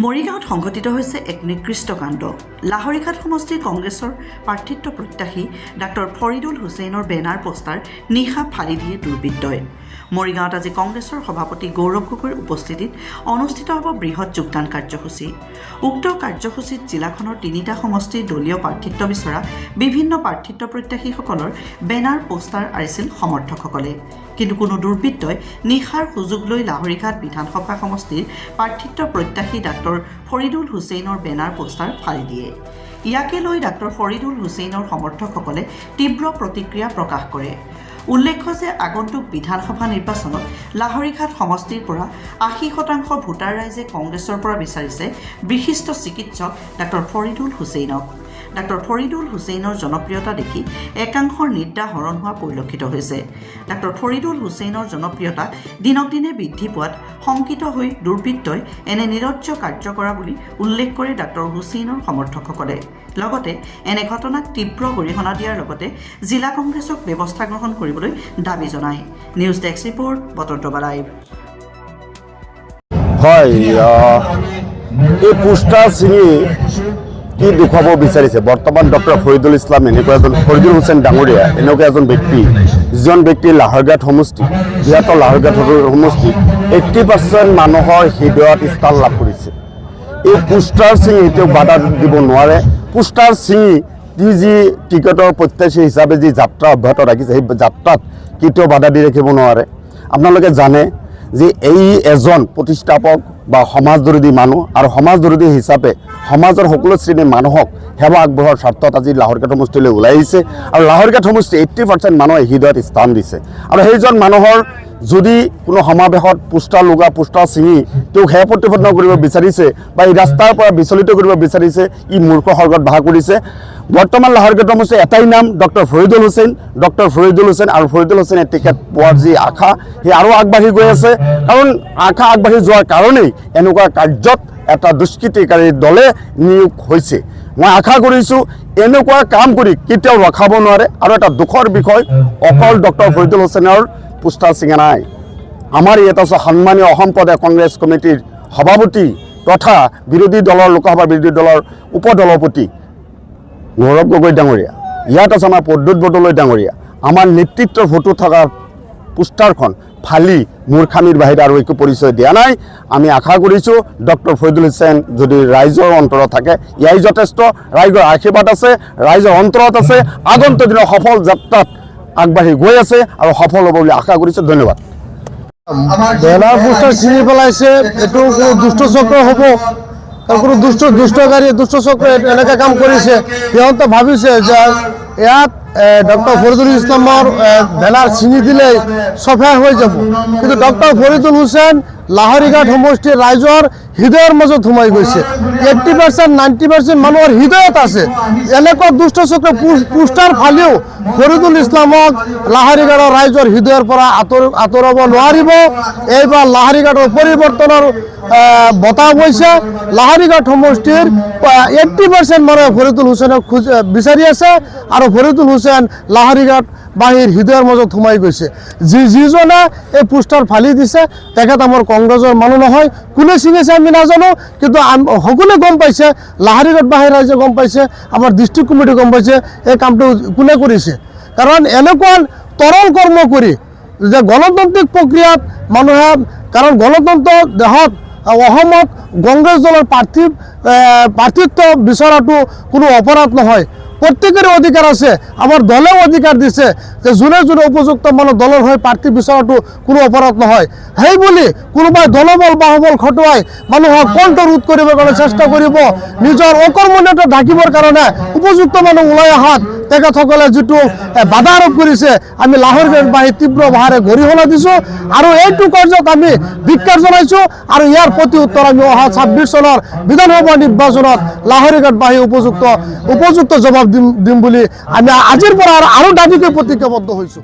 মৰিগাঁৱত সংঘটিত হৈছে এক নিকৃষ্ট কাণ্ড। লাহৰীঘাট সমষ্টিৰ কংগ্ৰেছৰ প্ৰাৰ্থিত্ব প্ৰত্যাশী ডাক্তৰ ফৰিদুল হুছেইনৰ বেনাৰ পোষ্টাৰ নিশা ফালি দিয়ে দুৰ্বৃত্তই। মৰিগাঁৱত আজি কংগ্ৰেছৰ সভাপতি গৌৰৱ গগৈৰ উপস্থিতিত অনুষ্ঠিত হ'ব বৃহৎ যোগদান কাৰ্যসূচী। উক্ত কাৰ্যসূচীত জিলাখনৰ ৩টা সমষ্টিৰ দলীয় প্ৰাৰ্থিত্ব বিচৰা বিভিন্ন প্ৰাৰ্থিত্ব প্ৰত্যাশীসকলৰ বেনাৰ পোষ্টাৰ আঁৰিছিল সমৰ্থকসকলে। কিন্তু কোনো দুৰ্বৃত্তই নিশাৰ সুযোগ লৈ লাহৰীঘাট বিধানসভা সমষ্টিৰ প্ৰাৰ্থিত্ব প্ৰত্যাশী ডাক্তৰ ফৰিদুল হুছেইনৰ বেনাৰ পোষ্টাৰ ফালি দিয়ে। ইয়াকে লৈ ডাক্তৰ ফৰিদুল হুছেইনৰ সমৰ্থকসকলে তীব্ৰ প্ৰতিক্ৰিয়া প্ৰকাশ কৰে। উল্লেখ্য যে আগন্তুক বিধানসভা নিৰ্বাচনত লাহৰীঘাট সমষ্টিৰ পৰা ৮০% ভোটাৰ ৰাইজে কংগ্ৰেছৰ পৰা বিচাৰিছে বিশিষ্ট চিকিৎসক ডাক্তৰ ফৰিদুল হুছেইনক। ডাক্তৰ ফৰিদুল হুছেইনৰ জনপ্ৰিয়তা দেখি একাংশৰ নিদ্ৰা হৰণ হোৱা পৰিলক্ষিত হৈছে। ডাক্তৰ ফৰিদুল হুছেইনৰ জনপ্ৰিয়তা দিনক দিনে বৃদ্ধি পোৱাত শংকিত হৈ দুৰ্বৃত্তই এনে নিৰজ্য কাৰ্য কৰা বুলি উল্লেখ কৰে ডাক্তৰ হুছেইনৰ সমৰ্থকসকলে। লগতে এনে ঘটনাক তীব্ৰ গৰিহণা দিয়াৰ লগতে জিলা কংগ্ৰেছক ব্যৱস্থা গ্ৰহণ কৰিবলৈ দাবী জনায়। নিউজ ডেস্ক ৰিপৰ্ট, বতন্ত্ৰবা লাইভ। হয়, এই পোষ্টাৰ ছিঙি কি দেখুৱাব বিচাৰিছে বৰ্তমান ডক্টৰ ফৰিদুল ইছলাম এনেকুৱা এজন ফৰিদুল হুছেইন ডাঙৰীয়া এনেকুৱা এজন ব্যক্তি যিজন ব্যক্তি লাহৰঘাট সমষ্টি বৃহত্তৰ লাহৰঘাট সমষ্টি 80% মানুহৰ হৃদয়ত স্থান লাভ কৰিছে। এই পোষ্টাৰ ছিঙি তেওঁক বাধা দিব নোৱাৰে। পোষ্টাৰ ছিঙি যি টিকেটৰ প্ৰত্যাশী হিচাপে যি যাত্ৰা অব্যাহত ৰাখিছে সেই যাত্ৰাত কেতিয়াও বাধা দি ৰাখিব নোৱাৰে। আপোনালোকে জানে যে এই এজন প্ৰতিষ্ঠাপক বা সমাজবিৰোধী মানুহ আৰু সমাজবিৰোধী হিচাপে সমাজৰ সকলো শ্ৰেণীৰ মানুহক সেৱা আগবঢ়োৱাৰ স্বাৰ্থত আজি লাহৰঘাট সমষ্টিলৈ ওলাই আহিছে আৰু লাহৰঘাট সমষ্টি 80% মানুহে হৃদয়ত স্থান দিছে। আৰু সেইজন মানুহৰ যদি কোনো সমাৱেশত পোষ্টাৰ লগা পোষ্টাৰ ছিঙি তেওঁক হে প্ৰতিপন্ন কৰিব বিচাৰিছে বা এই ৰাস্তাৰ পৰা বিচলিত কৰিব বিচাৰিছে, ই মূৰ্খ স্বৰ্গত বাস কৰিছে। বৰ্তমান লাহৰঘাট সমষ্টিৰ এটাই নাম ডক্টৰ ফৰিদুল হুছেইন। ডক্টৰ ফৰিদুল হুছেইন আৰু ফৰিদুল হুছেইনে টিকেট পোৱাৰ যি আশা সেই আৰু আগবাঢ়ি গৈ আছে। কাৰণ আশা আগবাঢ়ি যোৱাৰ কাৰণেই এনেকুৱা কাৰ্যত এটা দুষ্কৃতিকাৰী দলে নিয়োগ হৈছে। মই আশা কৰিছোঁ এনেকুৱা কাম কৰি কেতিয়াও ৰখাব নোৱাৰে। আৰু এটা দুখৰ বিষয়, অকল ডক্টৰ ফৰিদুল হুছেইনৰ পোষ্টাৰ ছিঙা নাই। আমাৰ ইয়াত আছে সন্মানীয় অসম প্ৰদেশ কংগ্ৰেছ কমিটিৰ সভাপতি তথা বিৰোধী দলৰ লোকসভা বিৰোধী দলৰ উপদলপতি গৌৰৱ গগৈ ডাঙৰীয়া, ইয়াত আছে আমাৰ প্ৰদ্যুৎ বৰদলৈ ডাঙৰীয়া। আমাৰ নেতৃত্বৰ ফটো থকা পোষ্টাৰখন ফালি মূৰ্খামিৰ বাহিৰে আৰু একো পৰিচয় দিয়া নাই। আমি আশা কৰিছোঁ ডক্টৰ ফৰিদুল হুছেইন যদি ৰাইজৰ অন্তৰত থাকে, ইয়াই যথেষ্ট। ৰাইজৰ আশীৰ্বাদ আছে, ৰাইজৰ অন্তৰত আছে। আগন্তুক দিনৰ সফল যাত্ৰাত আগবাঢ়ি গৈ আছে আৰু সফল হ'ব বুলি আশা কৰিছোঁ। ধন্যবাদ। বেনাৰ পোষ্টাৰ ছিঙি পেলাইছে, এইটো কোনো দুষ্ট চক্ৰ হ'ব। কোনো দুষ্টকাৰী দুষ্ট চক্ৰ এনেকৈ কাম কৰিছে। সিহঁতে ভাবিছে যে ইয়াত ডক্টৰ ফৰিদুল ইছলামৰ বেনাৰ ছিঙি দিলেই চফা হৈ যাব। কিন্তু ডক্টৰ ফৰিদুল হুছেইন লাহৰীঘাট সমষ্টিৰ ৰাইজৰ হৃদয়ৰ মাজত সোমাই গৈছে। 80% 90% মানুহৰ হৃদয়ত আছে। এনেকুৱা দুষ্ট চক্ৰ পোষ্টাৰ ফালিও ফৰিদুল ইছলামক লাহৰীঘাটৰ ৰাইজৰ হৃদয়ৰ পৰা আঁতৰাব নোৱাৰিব। এইবাৰ লাহৰীঘাটৰ পৰিৱৰ্তনৰ বতাহ বৈছে। লাহৰীঘাট সমষ্টিৰ 80% মানুহে ফৰিদুল হুছেইনক বিচাৰি আছে আৰু ফৰিদুল হুছেইন লাহৰীঘাট বাহিৰ হৃদয়ৰ মাজত সোমাই গৈছে। যিজনে এই পোষ্টাৰ ফালি দিছে তেখেত আমাৰ কংগ্ৰেছৰ মানুহ নহয়। কোনে ছিঙিছে আমি নাজানো, কিন্তু সকলোৱে গম পাইছে, লাহৰীঘাট বাহিৰ ৰাইজে গম পাইছে, আমাৰ ডিষ্ট্ৰিক্ট কমিটি গম পাইছে এই কামটো কোনে কৰিছে। কাৰণ এনেকুৱা তৰল কৰ্ম কৰি যে গণতান্ত্ৰিক প্ৰক্ৰিয়াত মানুহে, কাৰণ গণতন্ত্ৰ দেশত অসমত কংগ্ৰেছ দলৰ প্ৰাৰ্থিত্ব বিচৰাটো কোনো অপৰাধ নহয়। প্ৰত্যেকৰে অধিকাৰ আছে। আমাৰ দলেও অধিকাৰ দিছে যে যোনে উপযুক্ত মানুহ দলৰ হৈ প্ৰাৰ্থী বিচৰাটো কোনো অপৰাধ নহয়। সেই বুলি কোনোবাই দলবল বাহুবল খটুৱাই মানুহক কণ্ঠৰোধ কৰিবৰ কাৰণে চেষ্টা কৰিব, নিজৰ অকৰ্মণ্যতা ঢাকিবৰ কাৰণে উপযুক্ত মানুহ ওলাই অহাত তেখেতসকলে যিটো বাধা আৰোপ কৰিছে, আমি লাহৰীঘাটবাসী তীব্ৰ ভাষাৰে গৰিহণা দিছোঁ আৰু এইটো কাৰ্যত আমি ধিক্কাৰ জনাইছোঁ। আৰু ইয়াৰ প্ৰতি উত্তৰ আমি অহা 26 চনৰ বিধানসভা নিৰ্বাচনত লাহৰীঘাটবাসী উপযুক্ত জবাব দিম বুলি আমি আজিৰ পৰা আৰু দাবীকৈ প্ৰতিজ্ঞাবদ্ধ হৈছোঁ।